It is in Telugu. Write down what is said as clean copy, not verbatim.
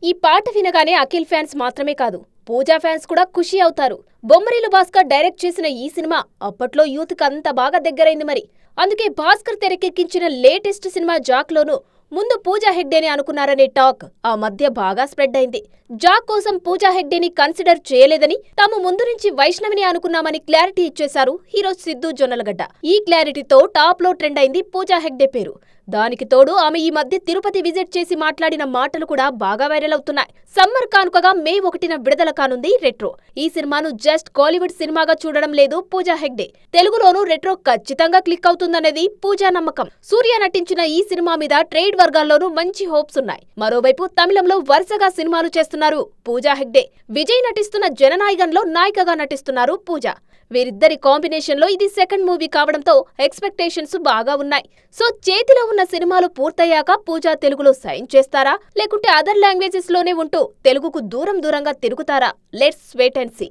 ఈ పాట వినగానే అఖిల్ ఫ్యాన్స్ మాత్రమే కాదు, పూజా ఫ్యాన్స్ కూడా ఖుషి అవుతారు. బొమ్మరిల్లు భాస్కర్ డైరెక్ట్ చేసిన ఈ సినిమా అప్పట్లో యూత్ కి అంత బాగా దగ్గరైంది మరి. అందుకే భాస్కర్ తెరకెక్కించిన లేటెస్ట్ సినిమా జాక్ లోను ముందు పూజా హెగ్డేని అనుకున్నారనే టాక్ ఆ మధ్య బాగా స్ప్రెడ్ అయింది. జాక్ కోసం పూజా హెగ్డేని కన్సిడర్ చేయలేదని, తాము ముందు నుంచి వైష్ణవిని అనుకున్నామని క్లారిటీ ఇచ్చేశారు హీరో సిద్ధు జొన్నలగడ్డ. ఈ క్లారిటీతో టాప్ లో ట్రెండ్ అయింది పూజా హెగ్డే పేరు. దానికి తోడు ఆమె ఈ మధ్య తిరుపతి విజిట్ చేసి మాట్లాడిన మాటలు కూడా బాగా వైరల్ అవుతున్నాయి. సమ్మర్ కానుకగా మే 1న విడుదల కానుంది రెట్రో. ఈ సినిమాను జస్ట్ కాలీవుడ్ సినిమాగా చూడడం లేదు పూజా హెగ్డే. తెలుగులోనూ రెట్రో ఖచ్చితంగా క్లిక్ అవుతుందనేది పూజా నమ్మకం. సూర్య నటించిన ఈ సినిమా మీద ట్రేడ్ వర్గాల్లోనూ మంచి హోప్స్ ఉన్నాయి. మరోవైపు తమిళంలో వరుసగా సినిమాలు చేస్తున్నారు పూజా హెగ్డే. విజయ్ నటిస్తున్న జననాయగంలో నాయికగా నటిస్తున్నారు పూజా. వీరిద్దరి కాంబినేషన్ లో ఇది సెకండ్ మూవీ కావడంతో ఎక్స్పెక్టేషన్స్ బాగా ఉన్నాయి. సో చేతిలో ఉన్న సినిమాలు పూర్తయ్యాక పూజా తెలుగులో సైన్ చేస్తారా, లేకుంటే అదర్ లాంగ్వేజెస్ లోనే ఉంటూ తెలుగుకు దూరంగా తిరుగుతారా? Let's wait and see.